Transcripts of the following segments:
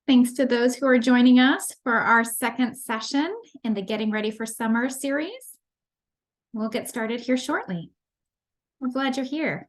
Thanks to those who are joining us for our second session in the Getting Ready for Summer series. We'll get started here shortly. We're glad you're here.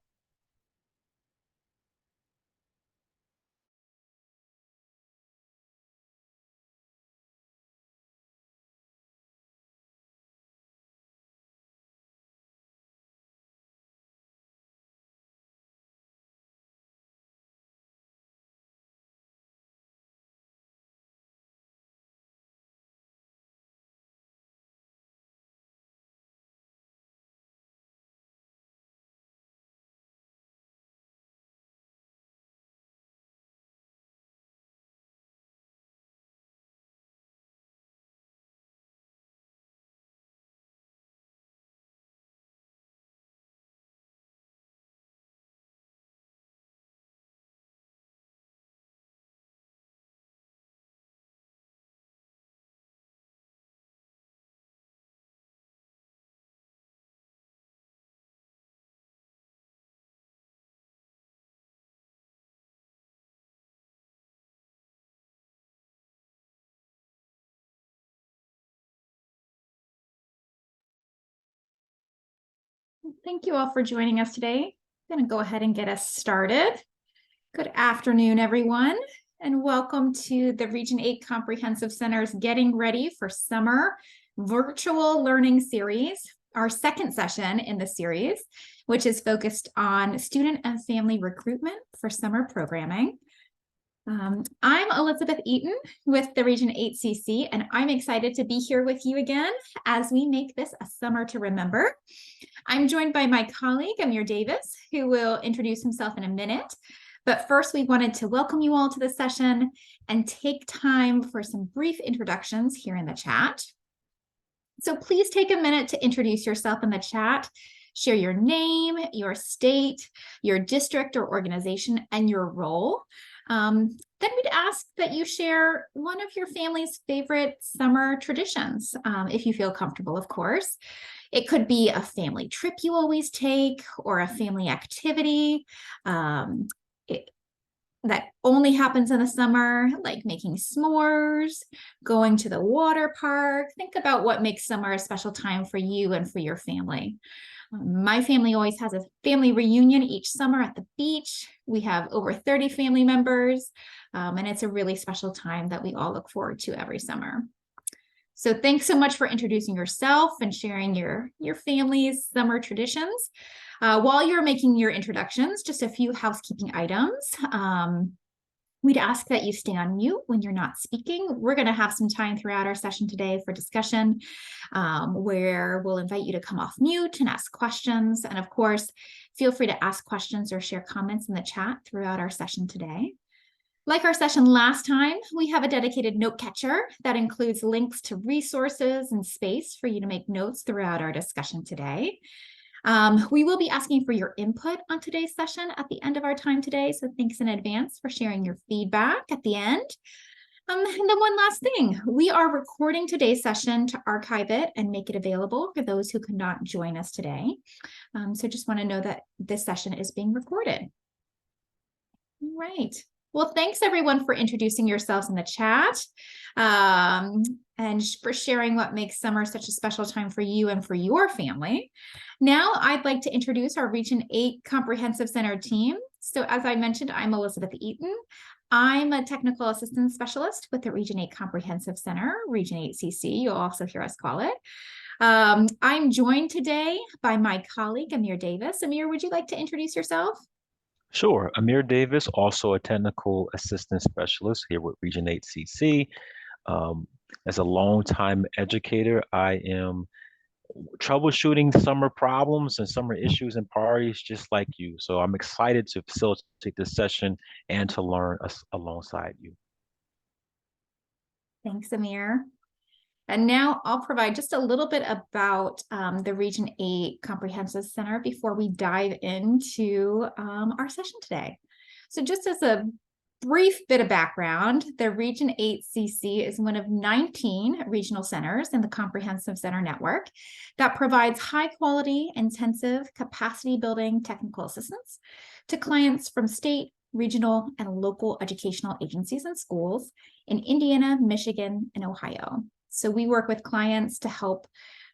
Thank you all for joining us today. I'm going to go ahead and get us started. Good afternoon, everyone, and welcome to the Region 8 Comprehensive Center's Getting Ready for Summer virtual learning series, our second session in the series, which is focused on student and family recruitment for summer programming. I'm Elizabeth Eaton with the Region 8 CC, and I'm excited to be here with you again as we make this a summer to remember. I'm joined by my colleague, Emir Davis, who will introduce himself in a minute. But first, we wanted to welcome you all to the session and take time for some brief introductions here in the chat. So please take a minute to introduce yourself in the chat. Share your name, your state, your district or organization, and your role. Then we'd ask that you share one of your family's favorite summer traditions, if you feel comfortable, of course. It could be a family trip you always take or a family activity that only happens in the summer, like making s'mores, going to the water park. Think about what makes summer a special time for you and for your family. My family always has a family reunion each summer at the beach. We have over 30 family members, and it's a really special time that we all look forward to every summer. So thanks so much for introducing yourself and sharing your family's summer traditions. While you're making your introductions, just a few housekeeping items. We'd ask that you stay on mute when you're not speaking. We're going to have some time throughout our session today for discussion, where we'll invite you to come off mute and ask questions. And of course, feel free to ask questions or share comments in the chat throughout our session today. Like our session last time, we have a dedicated note catcher that includes links to resources and space for you to make notes throughout our discussion today. We will be asking for your input on today's session at the end of our time today, so thanks in advance for sharing your feedback at the end. And then one last thing, we are recording today's session to archive it and make it available for those who could not join us today. So just want to know that this session is being recorded. All right. Well, thanks everyone for introducing yourselves in the chat and for sharing what makes summer such a special time for you and for your family. Now I'd like to introduce our Region 8 Comprehensive Center team. So as I mentioned, I'm Elizabeth Eaton. I'm a technical assistance specialist with the Region 8 Comprehensive Center, Region 8 CC, you'll also hear us call it. I'm joined today by my colleague, Emir Davis. Emir, would you like to introduce yourself? Sure. Amir Davis, also a technical assistance specialist here with Region 8 CC. As a longtime educator, I am troubleshooting summer problems and summer issues and priorities just like you. So I'm excited to facilitate this session and to learn alongside you. Thanks, Amir. And now I'll provide just a little bit about the Region 8 Comprehensive Center before we dive into our session today. So just as a brief bit of background, the Region 8 CC is one of 19 regional centers in the Comprehensive Center Network that provides high quality, intensive, capacity building technical assistance to clients from state, regional, and local educational agencies and schools in Indiana, Michigan, and Ohio. So we work with clients to help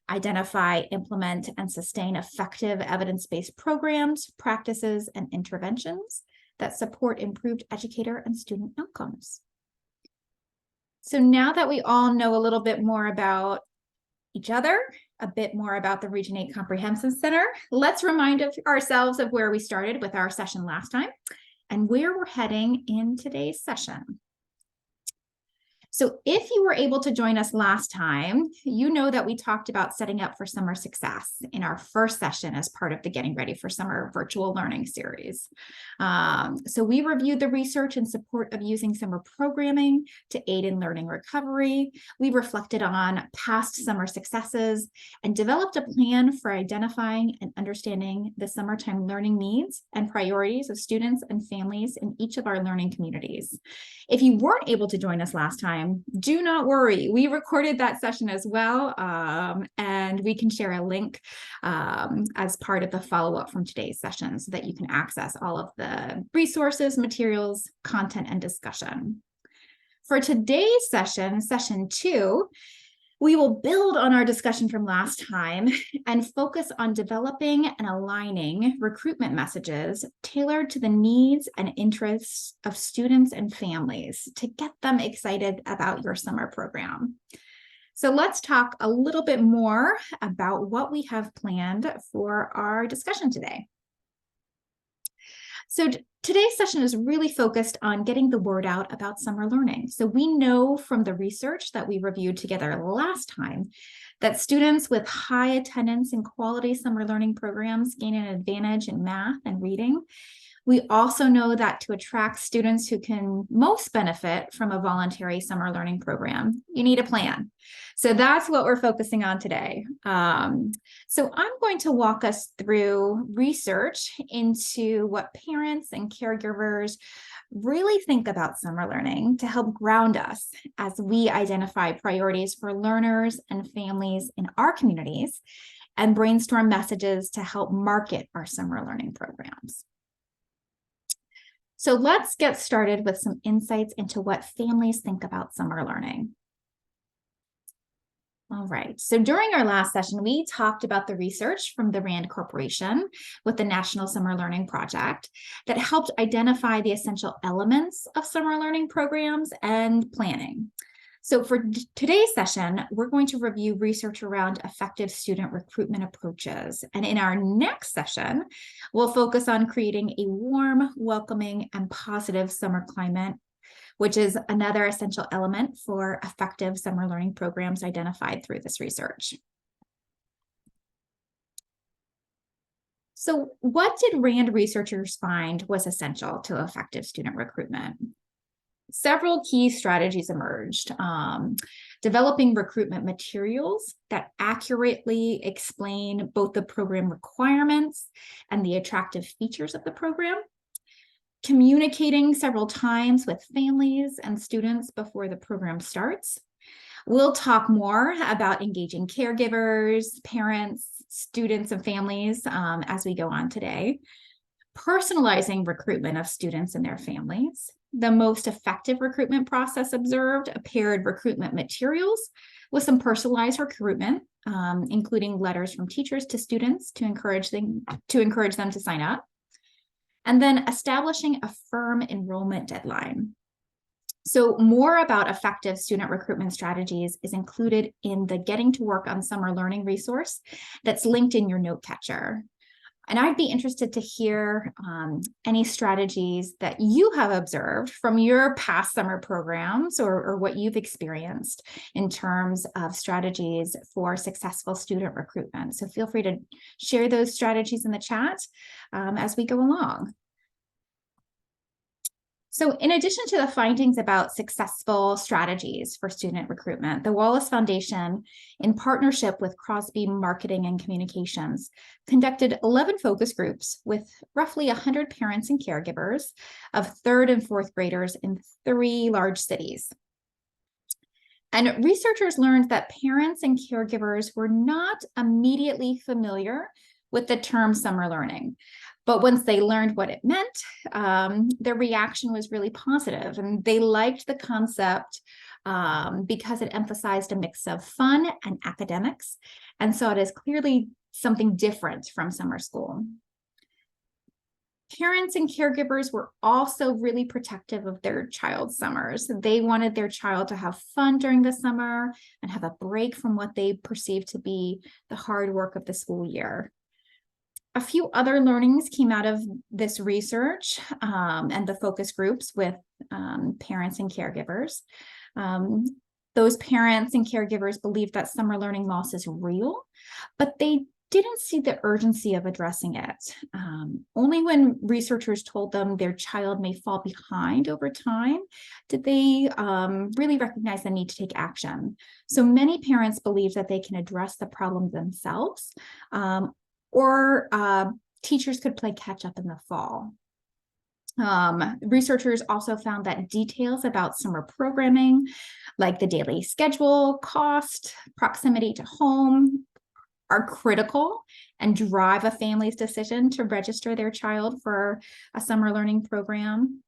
identify, implement, and sustain effective evidence-based programs, practices, and interventions that support improved educator and student outcomes. So now that we all know a little bit more about each other, a bit more about the Region 8 Comprehensive Center, let's remind ourselves of where we started with our session last time and where we're heading in today's session. So if you were able to join us last time, you know that we talked about setting up for summer success in our first session as part of the Getting Ready for Summer virtual learning series. So we reviewed the research in support of using summer programming to aid in learning recovery. We reflected on past summer successes and developed a plan for identifying and understanding the summertime learning needs and priorities of students and families in each of our learning communities. If you weren't able to join us last time, do not worry. We recorded that session as well, and we can share a link as part of the follow-up from today's session so that you can access all of the resources, materials, content, and discussion. For today's session, session 2, we will build on our discussion from last time and focus on developing and aligning recruitment messages tailored to the needs and interests of students and families to get them excited about your summer program. So let's talk a little bit more about what we have planned for our discussion today. So today's session is really focused on getting the word out about summer learning. So we know from the research that we reviewed together last time that students with high attendance in quality summer learning programs gain an advantage in math and reading. We also know that to attract students who can most benefit from a voluntary summer learning program, you need a plan. So that's what we're focusing on today. So I'm going to walk us through research into what parents and caregivers really think about summer learning to help ground us as we identify priorities for learners and families in our communities and brainstorm messages to help market our summer learning programs. So let's get started with some insights into what families think about summer learning. All right, so during our last session, we talked about the research from the RAND Corporation with the National Summer Learning Project that helped identify the essential elements of summer learning programs and planning. So for today's session, we're going to review research around effective student recruitment approaches. And in our next session, we'll focus on creating a warm, welcoming, and positive summer climate, which is another essential element for effective summer learning programs identified through this research. So what did RAND researchers find was essential to effective student recruitment? Several key strategies emerged. Developing recruitment materials that accurately explain both the program requirements and the attractive features of the program. Communicating several times with families and students before the program starts. We'll talk more about engaging caregivers, parents, students, and families as we go on today. Personalizing recruitment of students and their families. The most effective recruitment process observed, paired recruitment materials with some personalized recruitment, including letters from teachers to students to encourage them to sign up. And then establishing a firm enrollment deadline. So more about effective student recruitment strategies is included in the Getting to Work on Summer Learning resource that's linked in your note catcher. And I'd be interested to hear any strategies that you have observed from your past summer programs or what you've experienced in terms of strategies for successful student recruitment. So feel free to share those strategies in the chat as we go along. So in addition to the findings about successful strategies for student recruitment, the Wallace Foundation, in partnership with Crosby Marketing and Communications, conducted 11 focus groups with roughly 100 parents and caregivers of 3rd and 4th graders in 3 large cities. And researchers learned that parents and caregivers were not immediately familiar with the term summer learning. But once they learned what it meant, their reaction was really positive, and they liked the concept because it emphasized a mix of fun and academics, and saw it as clearly something different from summer school. Parents and caregivers were also really protective of their child's summers. They wanted their child to have fun during the summer and have a break from what they perceived to be the hard work of the school year. A few other learnings came out of this research and the focus groups with parents and caregivers. Those parents and caregivers believed that summer learning loss is real, but they didn't see the urgency of addressing it. Only when researchers told them their child may fall behind over time did they really recognize the need to take action. So many parents believe that they can address the problem themselves, or teachers could play catch up in the fall. Researchers also found that details about summer programming, like the daily schedule, cost, proximity to home, are critical and drive a family's decision to register their child for a summer learning program.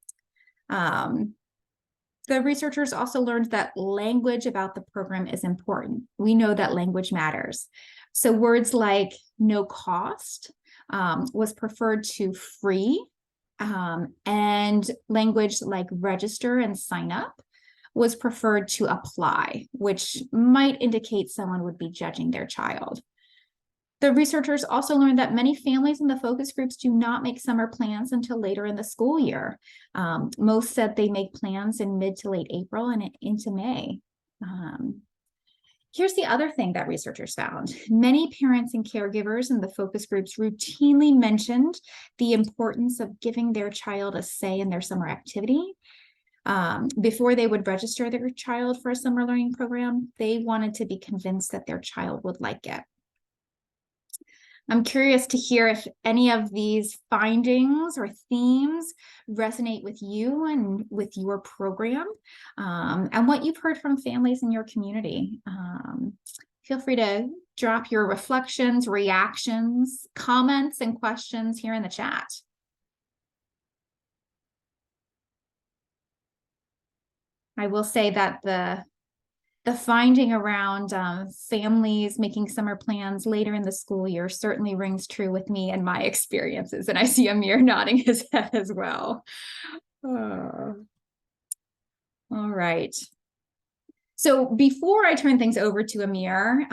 The researchers also learned that language about the program is important. We know that language matters. So words like no cost was preferred to free, and language like register and sign up was preferred to apply, which might indicate someone would be judging their child. The researchers also learned that many families in the focus groups do not make summer plans until later in the school year. Most said they make plans in mid to late April and into May. Here's the other thing that researchers found. Many parents and caregivers in the focus groups routinely mentioned the importance of giving their child a say in their summer activity. Before they would register their child for a summer learning program, they wanted to be convinced that their child would like it. I'm curious to hear if any of these findings or themes resonate with you and with your program, and what you've heard from families in your community. Feel free to drop your reflections, reactions, comments, and questions here in the chat. I will say that the finding around families making summer plans later in the school year certainly rings true with me and my experiences. And I see Emir nodding his head as well. All right. So before I turn things over to Emir,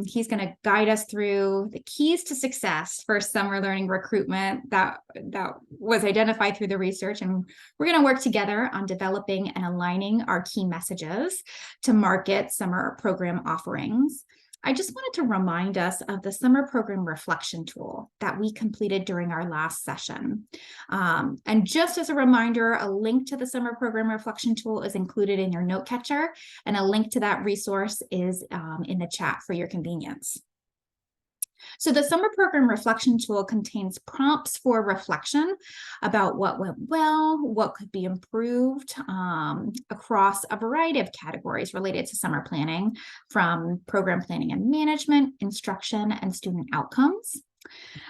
he's going to guide us through the keys to success for summer learning recruitment that was identified through the research. And we're going to work together on developing and aligning our key messages to market summer program offerings. I just wanted to remind us of the summer program reflection tool that we completed during our last session. And just as a reminder, a link to the summer program reflection tool is included in your note catcher, and a link to that resource is in the chat for your convenience. So the summer program reflection tool contains prompts for reflection about what went well, what could be improved across a variety of categories related to summer planning, from program planning and management, instruction, and student outcomes.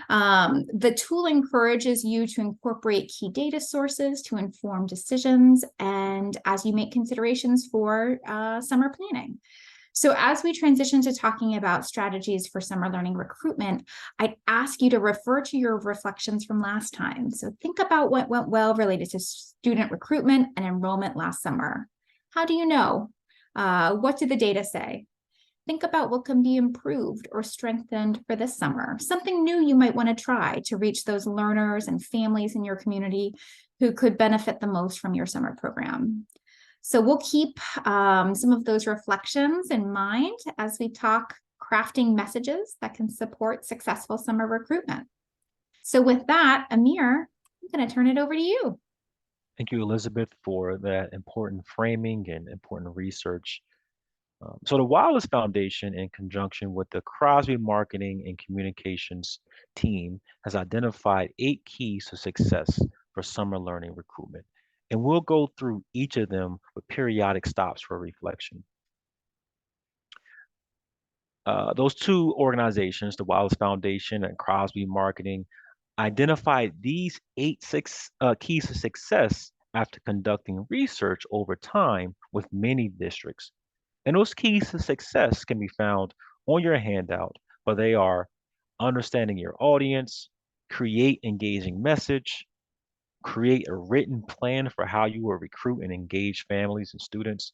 The tool encourages you to incorporate key data sources to inform decisions and as you make considerations for summer planning. So as we transition to talking about strategies for summer learning recruitment, I'd ask you to refer to your reflections from last time. So think about what went well related to student recruitment and enrollment last summer. How do you know? What did the data say? Think about what can be improved or strengthened for this summer. Something new you might want to try to reach those learners and families in your community who could benefit the most from your summer program. So we'll keep some of those reflections in mind as we talk crafting messages that can support successful summer recruitment. So with that, Emir, I'm going to turn it over to you. Thank you, Elizabeth, for that important framing and important research. So the Wireless Foundation, in conjunction with the Crosby Marketing and Communications team, has identified 8 keys to success for summer learning recruitment. And we'll go through each of them with periodic stops for reflection. Those 2 organizations, the Wireless Foundation and Crosby Marketing, identified these keys to success after conducting research over time with many districts. And those keys to success can be found on your handout, but they are understanding your audience, create engaging message, create a written plan for how you will recruit and engage families and students,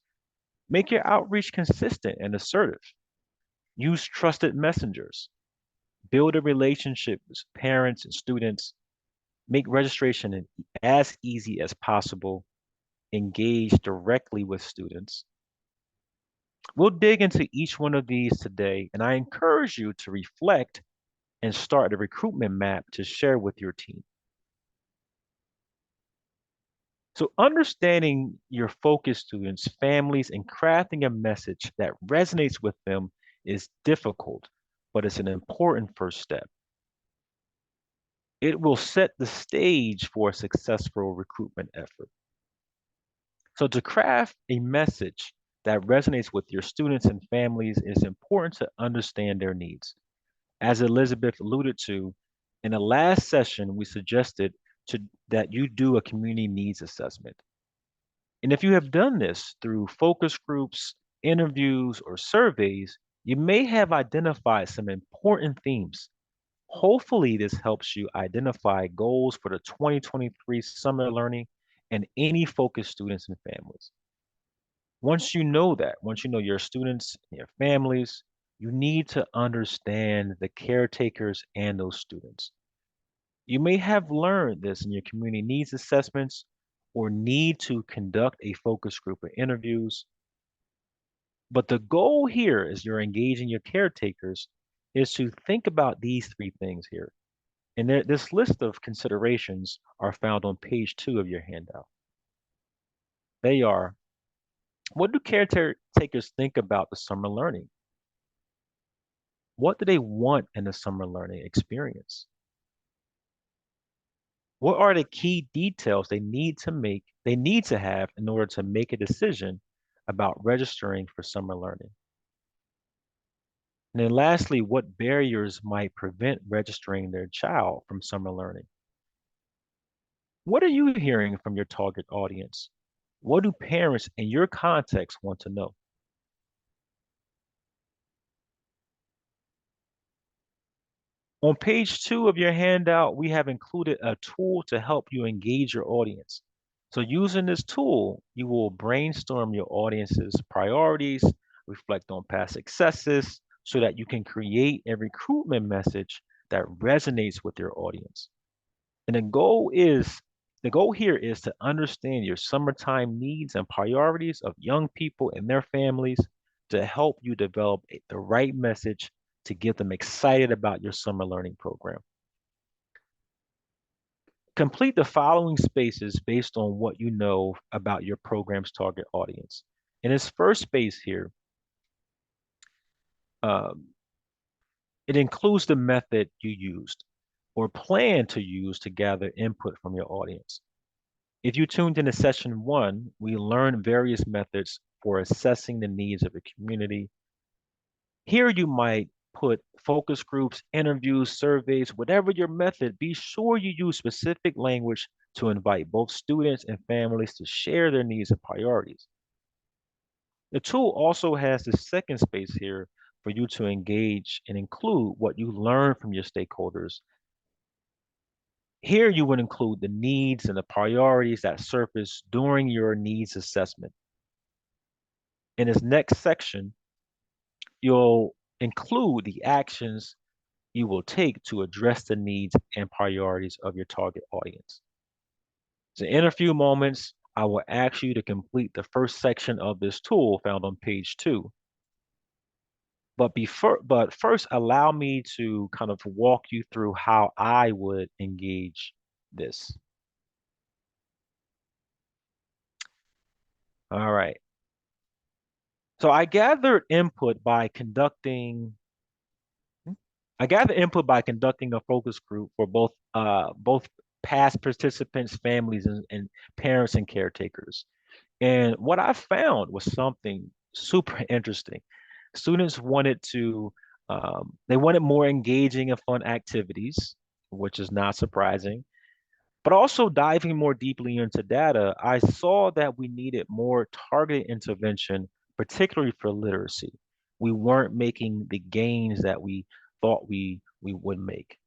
make your outreach consistent and assertive, use trusted messengers, build a relationship with parents and students, make registration as easy as possible, engage directly with students. We'll dig into each one of these today, and I encourage you to reflect and start a recruitment map to share with your team. So, understanding your focus students, families, and crafting a message that resonates with them is difficult, but it's an important first step. It will set the stage for a successful recruitment effort. So, to craft a message that resonates with your students and families, it's important to understand their needs. As Elizabeth alluded to, in the last session, we suggested that you do a community needs assessment. And if you have done this through focus groups, interviews, or surveys, you may have identified some important themes. Hopefully, this helps you identify goals for the 2023 summer learning and any focus students and families. Once you know your students and your families, you need to understand the caretakers and those students. You may have learned this in your community needs assessments or need to conduct a focus group of interviews. But the goal here is you're engaging your caretakers is to think about these three things here. And this list of considerations are found on page 2 of your handout. They are, what do caretakers think about the summer learning? What do they want in the summer learning experience? What are the key details they need to have in order to make a decision about registering for summer learning? And then lastly, what barriers might prevent registering their child from summer learning? What are you hearing from your target audience? What do parents in your context want to know? On page 2 of your handout, we have included a tool to help you engage your audience. So using this tool, you will brainstorm your audience's priorities, reflect on past successes, so that you can create a recruitment message that resonates with your audience. And the goal here is to understand your summertime needs and priorities of young people and their families to help you develop the right message to get them excited about your summer learning program. Complete the following spaces based on what you know about your program's target audience. In this first space here, um, it includes the method you used or plan to use to gather input from your audience. If you tuned into session 1, we learned various methods for assessing the needs of a community. Here you might put focus groups, interviews, surveys, whatever your method, be sure you use specific language to invite both students and families to share their needs and priorities. The tool also has the second space here for you to engage and include what you learn from your stakeholders. Here you would include the needs and the priorities that surface during your needs assessment. In this next section, you'll include the actions you will take to address the needs and priorities of your target audience. So in a few moments, I will ask you to complete the first section of this tool found on page 2. But first, allow me to kind of walk you through how I would engage this. All right. So I gathered input by conducting a focus group for both past participants, families, and parents and caretakers. And what I found was something super interesting. Students wanted to they wanted more engaging and fun activities. which is not surprising. But also diving more deeply into data, I saw that we needed more targeted intervention, particularly for literacy. We weren't making the gains that we thought we would make.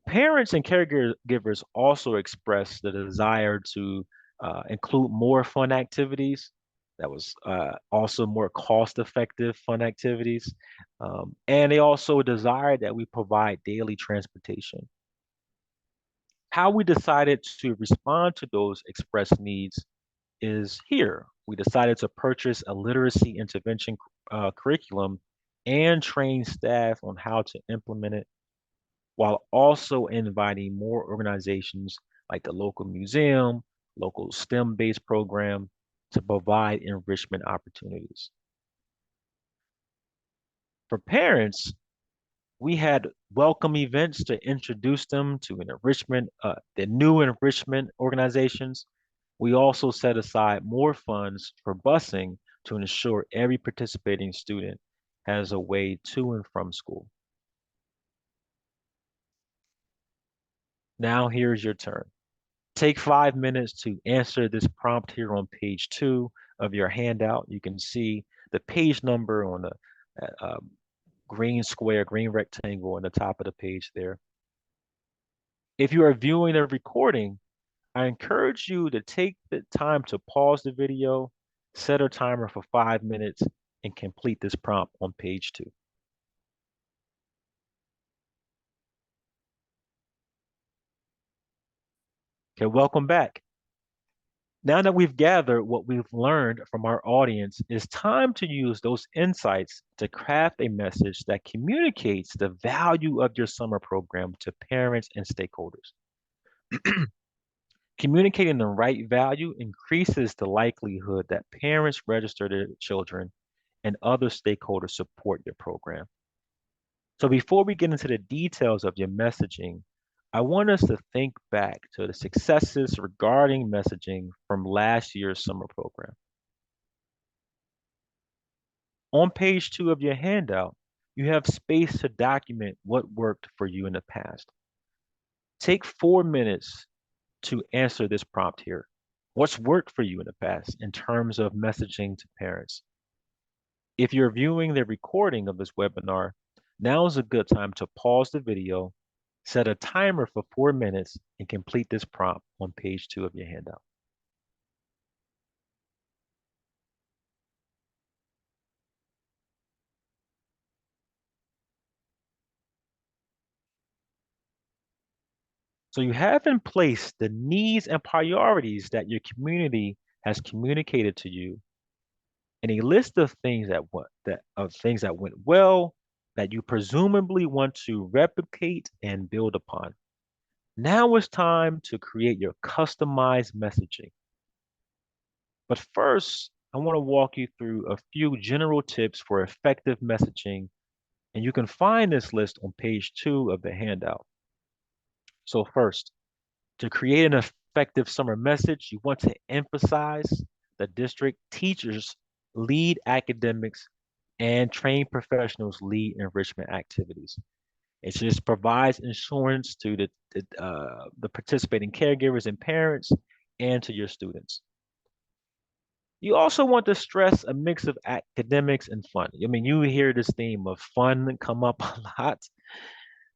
Parents and caregivers also expressed the desire to include more fun activities. That was also more cost-effective fun activities. And they also desired that we provide daily transportation. How we decided to respond to those expressed needs is here. We decided to purchase a literacy intervention curriculum and train staff on how to implement it, while also inviting more organizations like the local museum, local STEM-based program to provide enrichment opportunities. For parents, we had welcome events to introduce them to the new enrichment organizations. We also set aside more funds for busing to ensure every participating student has a way to and from school. Now here's your turn. Take 5 minutes to answer this prompt here on page 2 of your handout. You can see the page number on the green square, green rectangle on the top of the page there. If you are viewing a recording, I encourage you to take the time to pause the video, set a timer for 5 minutes, and complete this prompt on page 2. Okay, welcome back. Now that we've gathered what we've learned from our audience, it's time to use those insights to craft a message that communicates the value of your summer program to parents and stakeholders. Communicating the right value increases the likelihood that parents register their children and other stakeholders support your program. So before we get into the details of your messaging, I want us to think back to the successes regarding messaging from last year's summer program. On page 2 of your handout, you have space to document what worked for you in the past. Take 4 minutes to answer this prompt here. What's worked for you in the past in terms of messaging to parents? If you're viewing the recording of this webinar, now is a good time to pause the video, set a timer for 4 minutes, and complete this prompt on page 2 of your handout. So you have in place the needs and priorities that your community has communicated to you, and a list of things that went well, that you presumably want to replicate and build upon. Now it's time to create your customized messaging. But first, I want to walk you through a few general tips for effective messaging, and you can find this list on page 2 of the handout. So first, to create an effective summer message, you want to emphasize the district teachers lead academics and trained professionals lead enrichment activities. It just provides insurance to the participating caregivers and parents and to your students. You also want to stress a mix of academics and fun. I mean, you hear this theme of fun come up a lot,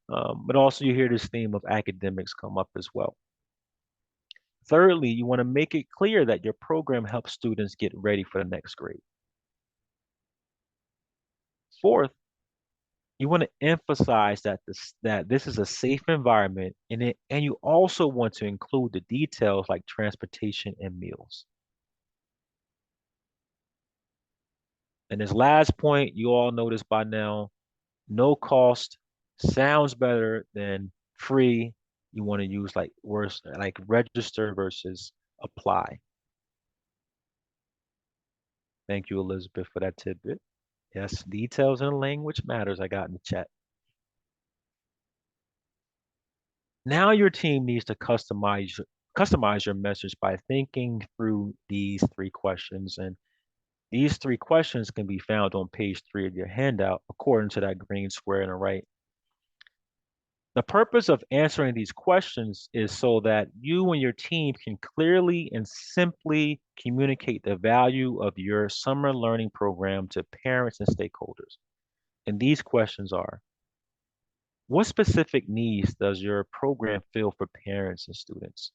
but also you hear this theme of academics come up as well. Thirdly, you want to make it clear that your program helps students get ready for the next grade. Fourth, you want to emphasize that this is a safe environment, and you also want to include the details like transportation and meals. And this last point, you all know this by now, no cost sounds better than free. You want to use like words like register versus apply. Thank you, Elizabeth, for that tidbit. Yes, details and language matters, I got in the chat. Now your team needs to customize your message by thinking through these 3 questions. And these 3 questions can be found on page 3 of your handout, according to that green square on the right. The purpose of answering these questions is so that you and your team can clearly and simply communicate the value of your summer learning program to parents and stakeholders. And these questions are, what specific needs does your program fill for parents and students?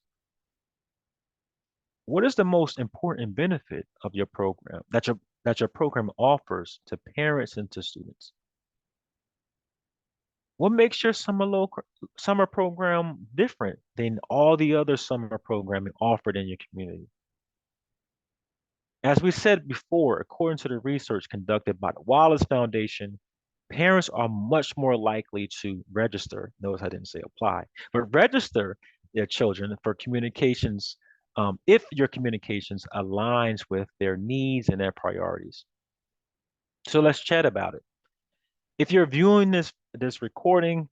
What is the most important benefit of your program that your program offers to parents and to students? What makes your summer program different than all the other summer programming offered in your community? As we said before, according to the research conducted by the Wallace Foundation, parents are much more likely to register. Notice I didn't say apply, but register their children for communications if your communications aligns with their needs and their priorities. So let's chat about it. If you're viewing this recording,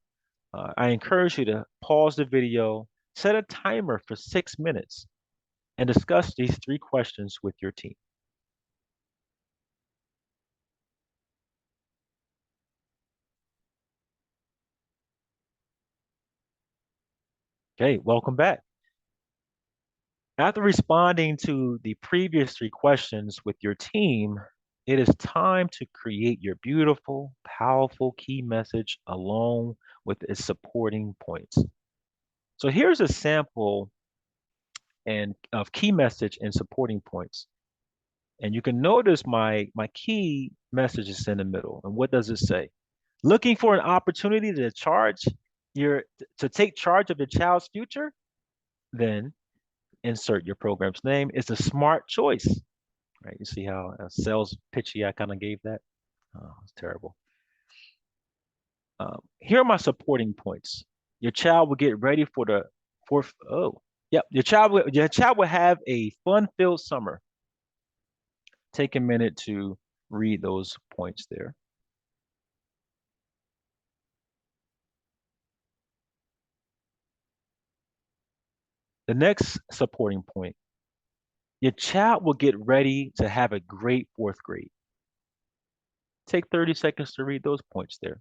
I encourage you to pause the video, set a timer for 6 minutes, and discuss these three questions with your team. Okay, welcome back. After responding to the previous three questions with your team, it is time to create your beautiful, powerful key message along with its supporting points. So here's a sample and of key message and supporting points. And you can notice my key message is in the middle. And what does it say? Looking for an opportunity to take charge of your child's future? Then insert your program's name. It's a smart choice, right? You see how sales pitchy I kind of gave that? Oh, it's terrible. Here are my supporting points. Your child will get ready for the fourth. Oh, yep. Your child will have a fun-filled summer. Take a minute to read those points there. The next supporting point, your child will get ready to have a great fourth grade. Take 30 seconds to read those points there.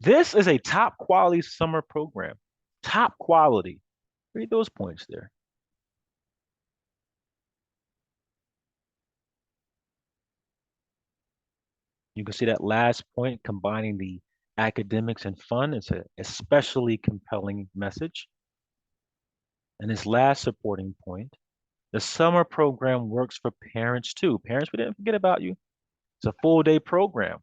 This is a top quality summer program. Top quality. Read those points there. You can see that last point combining the academics and fun. It's an especially compelling message. And this last supporting point, the summer program works for parents too. Parents, we didn't forget about you. It's a full day program,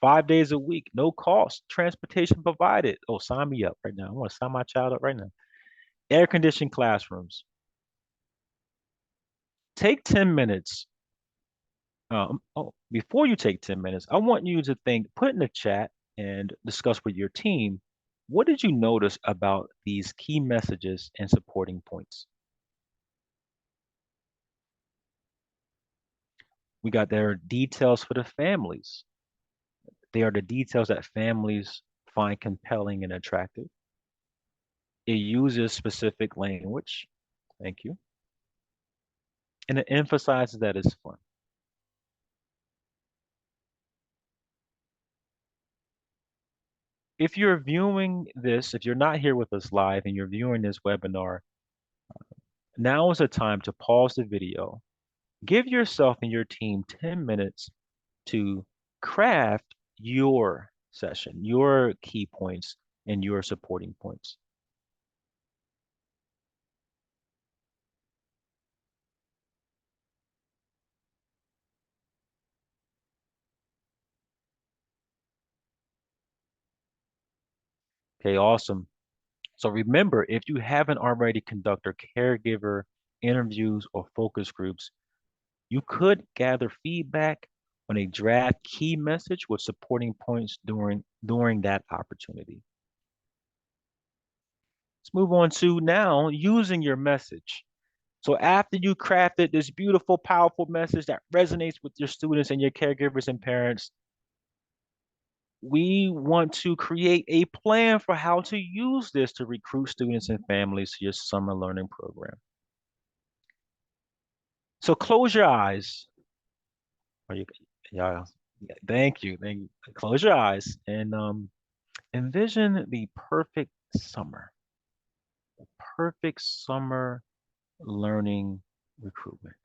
5 days a week, no cost, transportation provided. Oh, sign me up right now. I want to sign my child up right now. Air conditioned classrooms. Take 10 minutes. Before you take 10 minutes, I want you to put in the chat and discuss with your team, what did you notice about these key messages and supporting points? We got their details for the families. They are the details that families find compelling and attractive. It uses specific language. Thank you. And it emphasizes that it's fun. If you're viewing this, if you're not here with us live and you're viewing this webinar, now is the time to pause the video. Give yourself and your team 10 minutes to craft your session, your key points, and your supporting points. Okay, awesome. So remember, if you haven't already conducted caregiver interviews or focus groups, you could gather feedback on a draft key message with supporting points during that opportunity. Let's move on to now using your message. So after you crafted this beautiful, powerful message that resonates with your students and your caregivers and parents, We want to create a plan for how to use this to recruit students and families to your summer learning program. So close your eyes. Are you, yeah, thank you. Thank you. Close your eyes and envision the perfect summer learning recruitment.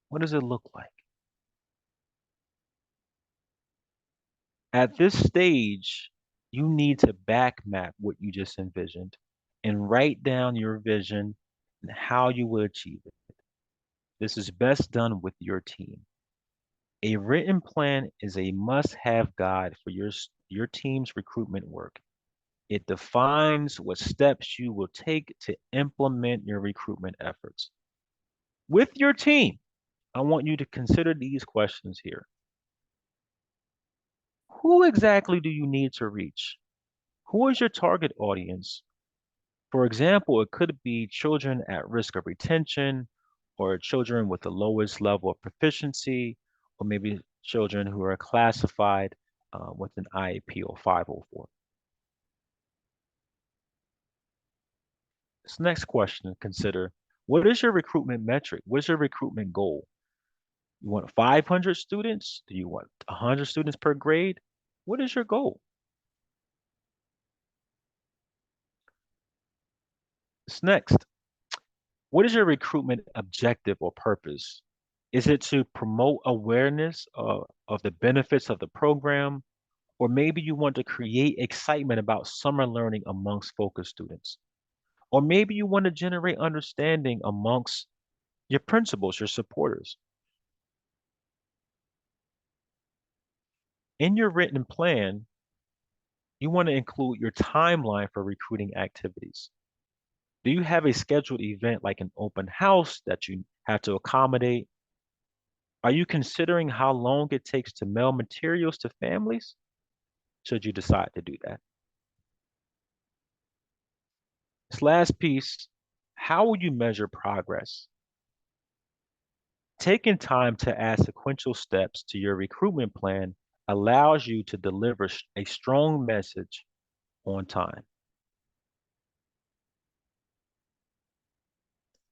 What does it look like? At this stage, you need to back map what you just envisioned and write down your vision and how you will achieve it. This is best done with your team. A written plan is a must-have guide for your team's recruitment work. It defines what steps you will take to implement your recruitment efforts. With your team, I want you to consider these questions here. Who exactly do you need to reach? Who is your target audience? For example, it could be children at risk of retention, or children with the lowest level of proficiency, or maybe children who are classified with an IEP or 504. This next question, consider what is your recruitment metric? What's your recruitment goal? You want 500 students? Do you want 100 students per grade? What is your goal? This next, what is your recruitment objective or purpose? Is it to promote awareness of the benefits of the program? Or maybe you want to create excitement about summer learning amongst focus students. Or maybe you want to generate understanding amongst your principals, your supporters. In your written plan, you want to include your timeline for recruiting activities. Do you have a scheduled event like an open house that you have to accommodate? Are you considering how long it takes to mail materials to families? Should you decide to do that? This last piece, how will you measure progress? Taking time to add sequential steps to your recruitment plan allows you to deliver a strong message on time.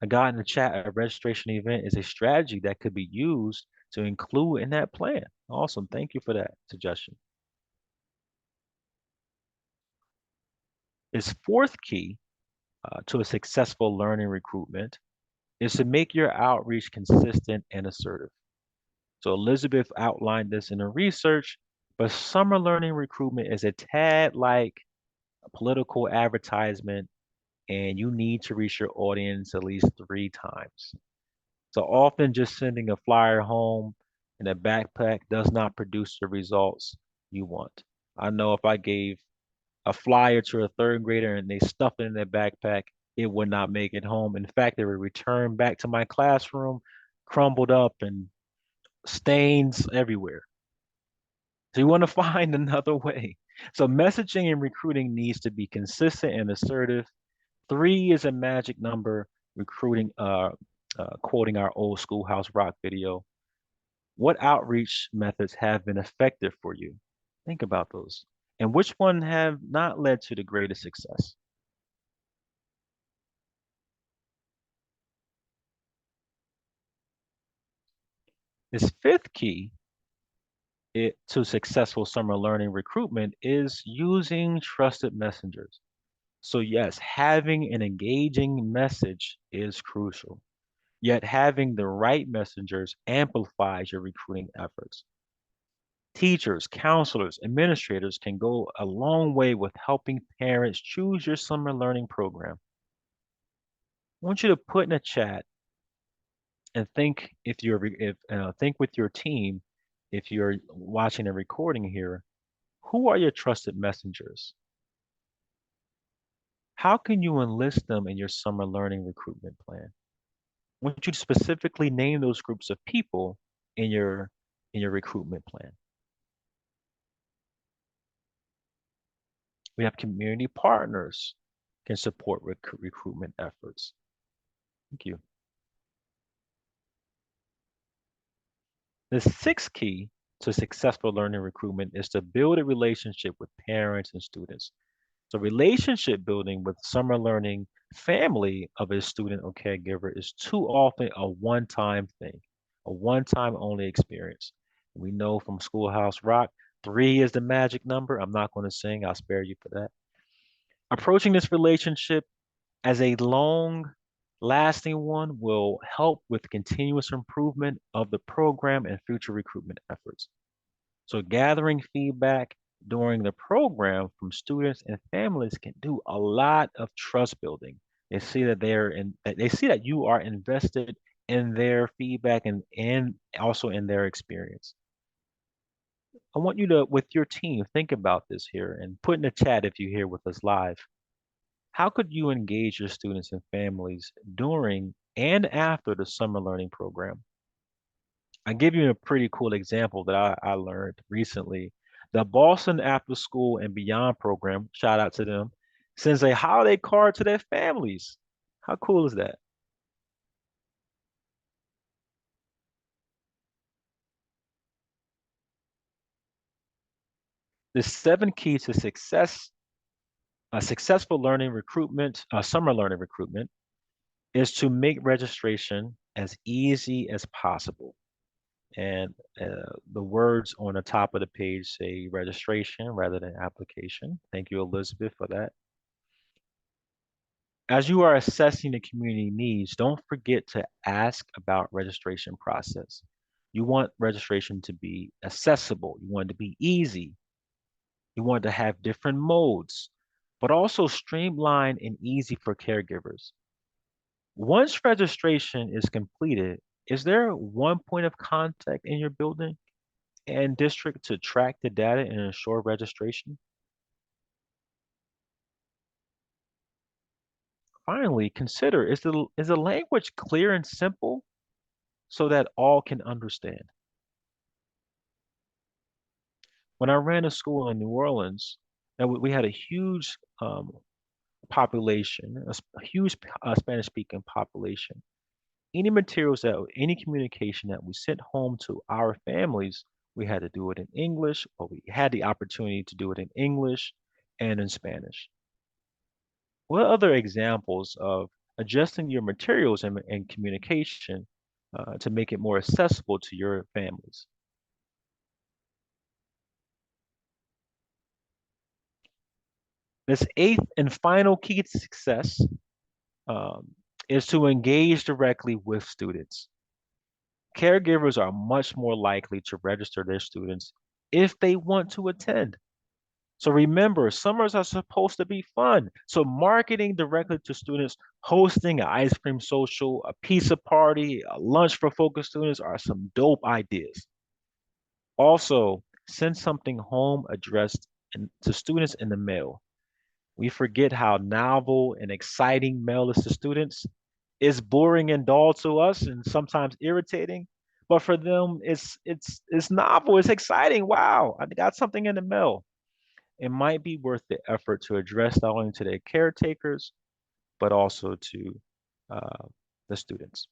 I got in the chat, a registration event is a strategy that could be used to include in that plan. Awesome. Thank you for that suggestion. Its fourth key to a successful learning recruitment is to make your outreach consistent and assertive. So Elizabeth outlined this in her research, but summer learning recruitment is a tad like a political advertisement, and you need to reach your audience at least 3 times. So often just sending a flyer home in a backpack does not produce the results you want. I know if I gave a flyer to a third grader and they stuffed it in their backpack, it would not make it home. In fact, they would return back to my classroom, crumbled up and stains everywhere. So you want to find another way. So messaging and recruiting needs to be consistent and assertive. 3 is a magic number. Recruiting, quoting our old Schoolhouse Rock video. What outreach methods have been effective for you? Think about those. And which one have not led to the greatest success? This fifth key to successful summer learning recruitment is using trusted messengers. So yes, having an engaging message is crucial. Yet having the right messengers amplifies your recruiting efforts. Teachers, counselors, administrators can go a long way with helping parents choose your summer learning program. I want you to put in a chat and think if you're if think with your team if you're watching a recording here, who are your trusted messengers? How can you enlist them in your summer learning recruitment plan? I want you to specifically name those groups of people in your recruitment plan. We have community partners can support recruitment efforts. Thank you. The sixth key to successful learning recruitment is to build a relationship with parents and students. So relationship building with summer learning family of a student or caregiver is too often a one-time thing, a one-time only experience. We know from Schoolhouse Rock, three is the magic number. I'm not going to sing, I'll spare you for that. Approaching this relationship as a long lasting one will help with continuous improvement of the program and future recruitment efforts. So gathering feedback during the program from students and families can do a lot of trust building. They see that they see that you are invested in their feedback and also in their experience. I want you to, with your team, think about this here and put in the chat if you're here with us live. How could you engage your students and families during and after the summer learning program? I give you a pretty cool example that I learned recently. The Boston After School and Beyond program, shout out to them, sends a holiday card to their families. How cool is that? The seven keys to successful learning recruitment, summer learning recruitment, is to make registration as easy as possible. And the words on the top of the page say registration rather than application. Thank you, Elizabeth, for that. As you are assessing the community needs, don't forget to ask about registration process. You want registration to be accessible. You want it to be easy. You want to have different modes, but also streamlined and easy for caregivers. Once registration is completed, is there one point of contact in your building and district to track the data and ensure registration? Finally, consider is the language clear and simple so that all can understand? When I ran a school in New Orleans, and we had a huge population, a huge Spanish-speaking population. Any communication that we sent home to our families, we had to do it in English, or we had the opportunity to do it in English and in Spanish. What other examples of adjusting your materials and communication to make it more accessible to your families? This eighth and final key to success um, is to engage directly with students. Caregivers are much more likely to register their students if they want to attend. So remember, summers are supposed to be fun. So marketing directly to students, hosting an ice cream social, a pizza party, a lunch for focus students are some dope ideas. Also, send something home addressed to students in the mail. We forget how novel and exciting mail is to students. It's boring and dull to us and sometimes irritating, but for them it's novel, it's exciting. Wow, I got something in the mail. It might be worth the effort to address not only to their caretakers, but also to uh, the students.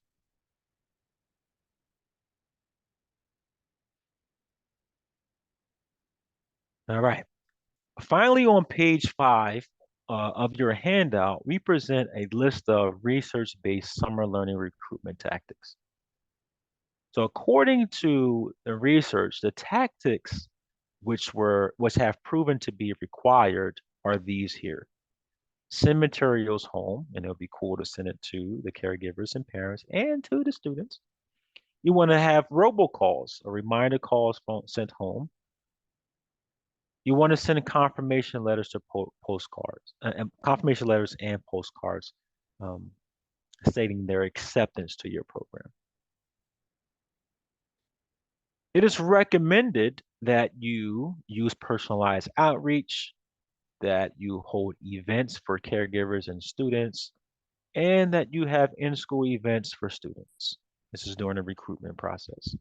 All right. Finally, on page 5 of your handout, we present a list of research-based summer learning recruitment tactics. So according to the research, the tactics which have proven to be required are these here. Send materials home, and it'll be cool to send it to the caregivers and parents and to the students. You want to have robocalls, or reminder calls sent home. You want to send confirmation letters to postcards, and confirmation letters and postcards um, stating their acceptance to your program. It is recommended that you use personalized outreach, that you hold events for caregivers and students, and that you have in-school events for students. This is during the recruitment process.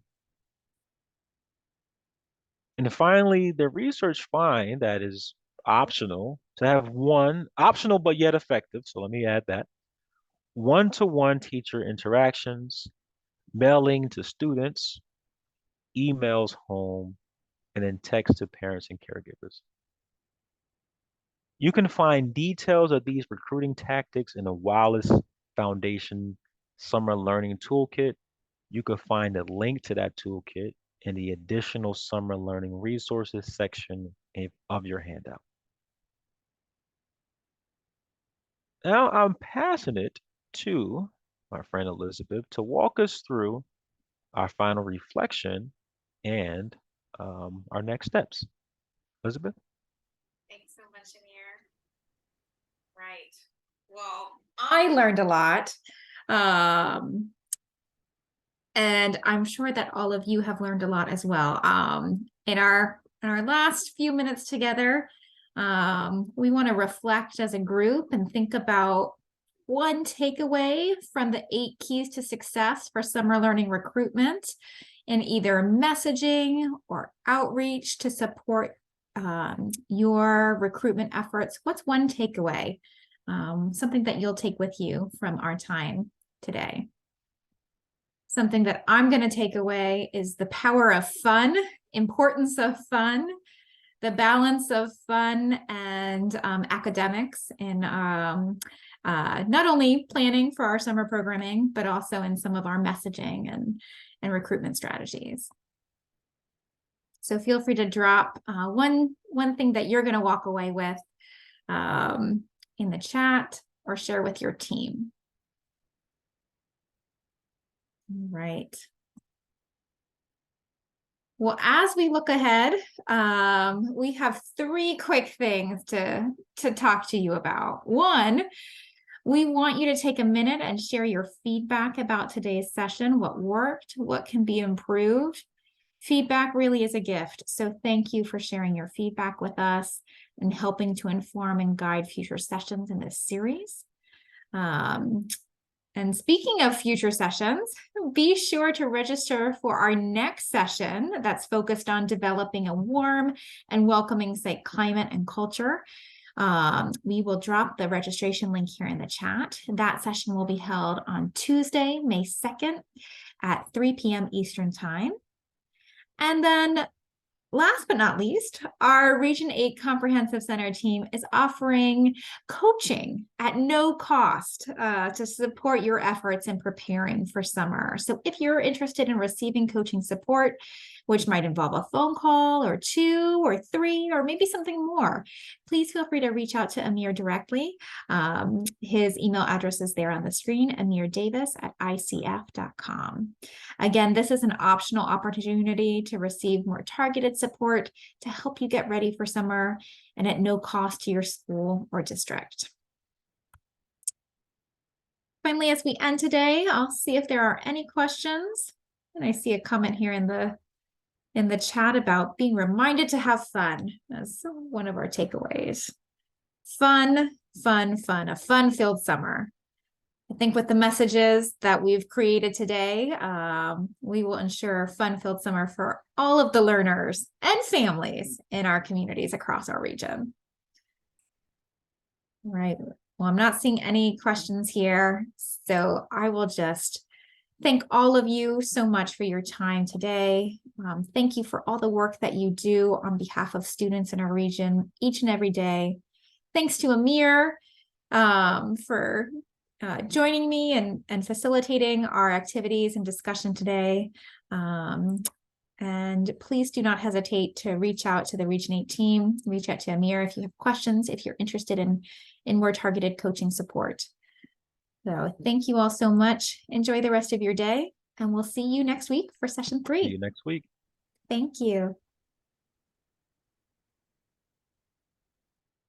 And finally, the research find that is optional to have one optional but yet effective. So let me add that one-to-one teacher interactions, mailing to students, emails home, and then text to parents and caregivers. You can find details of these recruiting tactics in the Wallace Foundation Summer Learning Toolkit. You can find a link to that toolkit in the additional summer learning resources section of your handout. Now I'm passing it to my friend Elizabeth to walk us through our final reflection and our next steps. Elizabeth? Thanks so much, Emir. Right. Well, I learned a lot. Um, and I'm sure that all of you have learned a lot as well. In our last few minutes together, we want to reflect as a group and think about one takeaway from the 8 keys to success for summer learning recruitment in either messaging or outreach to support your recruitment efforts. What's one takeaway? Something that you'll take with you from our time today. Something that I'm going to take away is the power of fun, importance of fun, the balance of fun and academics in not only planning for our summer programming, but also in some of our messaging and recruitment strategies. So feel free to drop one thing that you're going to walk away with in the chat or share with your team. All right. Well, as we look ahead, we have 3 quick things to talk to you about. One, we want you to take a minute and share your feedback about today's session, what worked, what can be improved. Feedback really is a gift. So thank you for sharing your feedback with us and helping to inform and guide future sessions in this series. And speaking of future sessions, be sure to register for our next session that's focused on developing a warm and welcoming site climate and culture. We will drop the registration link here in the chat. That session will be held on Tuesday, May 2nd at 3 p.m. Eastern Time. And then last but not least, our Region 8 Comprehensive Center team is offering coaching at no cost to support your efforts in preparing for summer. So if you're interested in receiving coaching support, which might involve a phone call or 2 or 3 or maybe something more, please feel free to reach out to Emir directly. His email address is there on the screen, emirdavis@icf.com. Again, this is an optional opportunity to receive more targeted support to help you get ready for summer and at no cost to your school or district. Finally, as we end today, I'll see if there are any questions. And I see a comment here in the chat about being reminded to have fun. That's one of our takeaways. Fun, fun, fun, a fun-filled summer. I think with the messages that we've created today, we will ensure a fun-filled summer for all of the learners and families in our communities across our region. All right. Well, I'm not seeing any questions here, so I will just thank all of you so much for your time today. Thank you for all the work that you do on behalf of students in our region each and every day. Thanks to Emir for joining me and facilitating our activities and discussion today. And please do not hesitate to reach out to the Region 8 team, reach out to Emir if you have questions, if you're interested in more targeted coaching support. So thank you all so much. Enjoy the rest of your day, and we'll see you next week for session 3. See you next week. Thank you.